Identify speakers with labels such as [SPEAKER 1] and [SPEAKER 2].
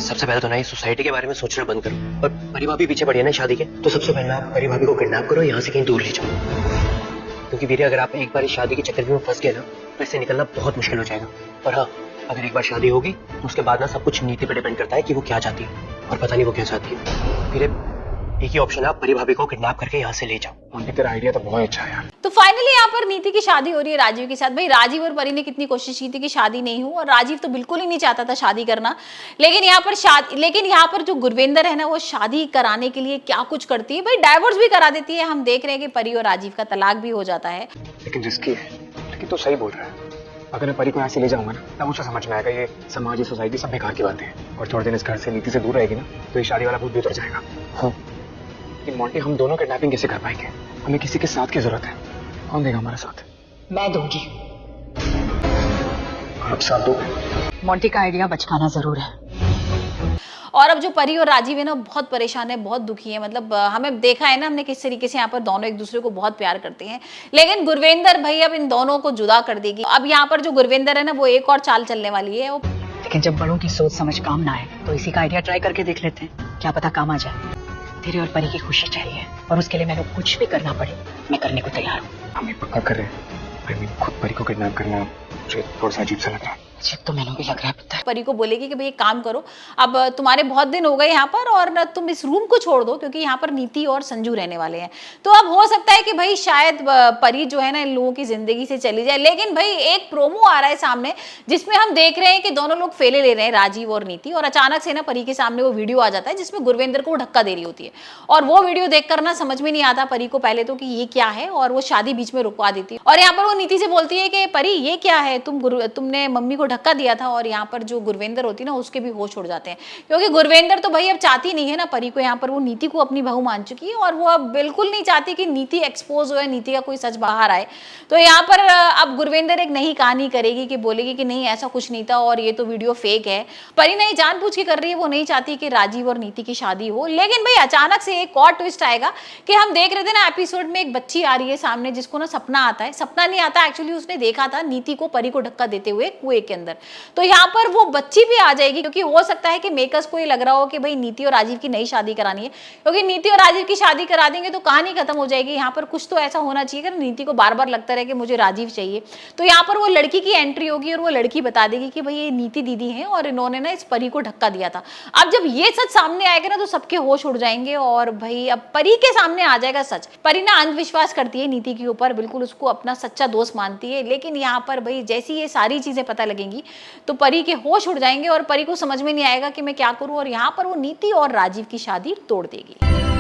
[SPEAKER 1] सबसे पहले तो ना इस सोसाइटी के बारे में सोचना बंद करो और परी भाभी पीछे पड़ी है ना शादी के, तो सबसे पहले आप परी भाभी को किडनैप करो, यहाँ से कहीं दूर ले जाओ। क्योंकि वीरे अगर आप एक बार इस शादी के चक्कर में फंस गए ना तो इससे निकलना बहुत मुश्किल हो जाएगा। और हाँ, अगर एक बार शादी होगी तो उसके बाद ना सब कुछ नीति पे डिपेंड करता है कि वो क्या चाहती है, और पता नहीं वो क्या चाहती है। वीरे एक ही ऑप्शन है, आप परी भाभी को किडनैप करके यहाँ से ले जाओ।
[SPEAKER 2] तेरा आइडिया तो बहुत अच्छा है यार।
[SPEAKER 3] तो फाइनली यहाँ पर नीति की शादी हो रही है राजीव के साथ। भाई राजीव और परी ने कितनी कोशिश की थी कि शादी नहीं हो, और राजीव तो बिल्कुल ही नहीं चाहता था शादी करना। लेकिन यहाँ पर जो गुरविंदर है ना, वो शादी कराने के लिए क्या कुछ करती है भाई, डाइवोर्स भी करा देती है। हम देख रहे हैं कि परी और राजीव का तलाक भी हो जाता है।
[SPEAKER 2] लेकिन रिस्की है, लेकिन तो सही बोल रहा है। अगर मैं परी को यहाँ से ले जाऊंगा ना, तब मुझे समझ में आएगा ये समाज, ये सोसाइटी सब बेकार की बातें हैं। और थोड़े दिन इस घर से, नीति से दूर रहेगी ना, तो ये शादी वाला भूत भी उतर जाएगा। हाँ, लेकिन मोंटी, हम दोनों किडनैपिंग कैसे कर पाएंगे? हमें किसी के साथ की जरूरत है। कौन देगा हमारा साथ?
[SPEAKER 4] मैं दूंगी।
[SPEAKER 2] आप साथ दो।
[SPEAKER 4] मोंटी का आइडिया बचकाना जरूर है।
[SPEAKER 3] और अब जो परी और राजीव है ना, बहुत परेशान है, बहुत दुखी है। मतलब हमें देखा है ना हमने किस तरीके से यहाँ पर दोनों एक दूसरे को बहुत प्यार करते हैं। लेकिन गुरविंदर भाई अब इन दोनों को जुदा कर देगी। अब यहाँ पर जो गुरविंदर है ना, वो एक और चाल चलने वाली है। वो
[SPEAKER 4] लेकिन जब बड़ों की सोच समझ काम ना आए तो इसी का आइडिया ट्राई करके देख लेते हैं, क्या पता काम आ जाए। तेरे और परी की खुशी चाहिए, और उसके लिए मैंने कुछ भी करना पड़े, मैं करने को तैयार हूँ।
[SPEAKER 2] हम ये पक्का कर रहे हैं। खुद परी को किडनैप करना मुझे थोड़ा सा अजीब सा लग रहा है।
[SPEAKER 4] अजीब तो मैंने भी लग रहा है पता है।
[SPEAKER 3] परी को बोलेगी कि भाई एक काम करो, अब तुम्हारे बहुत दिन हो गए यहाँ पर, और न तुम इस रूम को छोड़ दो, क्योंकि यहाँ पर नीति और संजू रहने वाले हैं। तो अब हो सकता है कि भाई शायद परी जो है ना इन लोगों की जिंदगी से चली जाए। लेकिन भाई एक प्रोमो आ रहा है सामने, जिसमें हम देख रहे हैं कि दोनों लोग फेले ले रहे हैं, राजीव और नीति। और अचानक से ना परी के सामने वो वीडियो आ जाता है जिसमें गुरविंदर को धक्का दे रही होती है। और वो वीडियो देखकर ना समझ में नहीं आता परी को पहले तो कि ये क्या है, और वो शादी बीच में रुकवा देती है। और यहाँ पर वो नीति से बोलती है कि परी ये क्या है, तुमने मम्मी को धक्का दिया था। और यहाँ पर जो गुरविंदर होती है ना, उसके भी होश उड़ जाते हैं, क्योंकि गुरविंदर तो भाई अब चाहती नहीं है ना परी को। यहाँ पर वो नीति को अपनी बहू मान चुकी है, और वो अब बिल्कुल नहीं चाहती कि नीति एक्सपोज हो, नीति का कोई सच बाहर आए। तो यहाँ पर अब गुरविंदर एक नई कहानी करेगी कि बोलेगी कि नहीं ऐसा कुछ नहीं था, और ये तो वीडियो फेक है। परी नहीं जानबूझ के कर रही है, वो नहीं चाहती कि राजीव और नीति की शादी हो। लेकिन भाई अचानक से एक और ट्विस्ट आएगा कि हम देख रहे थे ना एपिसोड में, एक बच्ची आ रही है सामने जिसको ना सपना आता है। सपना नहीं आता, एक्चुअली उसने देखा था नीति को परी को धक्का देते हुए कुएं के अंदर। तो यहाँ पर वो बच्ची भी आ जाएगी, क्योंकि हो सकता है कि मेकर्स को ये लग रहा हो कि भाई नीति और राजीव की नई शादी करानी है, क्योंकि नीति और राजीव की शादी करा देंगे तो कहानी खत्म हो जाएगी। यहाँ पर कुछ तो ऐसा होना चाहिए कि नीति को बार बार लगता रहे कि मुझे राजीव चाहिए। तो यहाँ पर वो लड़की की एंट्री होगी, और वो लड़की बता देगी कि भाई ये नीति दीदी है, और इन्होंने ना इस परी को धक्का दिया था। अब जब ये सच सामने आएगा ना, तो सबके होश उड़ जाएंगे, और भाई अब परी के सामने आ जाएगा सच। परी ना अंधविश्वास करती है नीति के ऊपर, बिल्कुल उसको अपना सच्चा दोस्त मानती है। लेकिन यहाँ पर भाई जैसी ये सारी चीजें पता लगेंगी तो परी के होश उड़ जाएंगे, और परी को समझ में नहीं आएगा कि मैं क्या करूं, और यहाँ पर वो नीति और राजीव की शादी तोड़ देगी।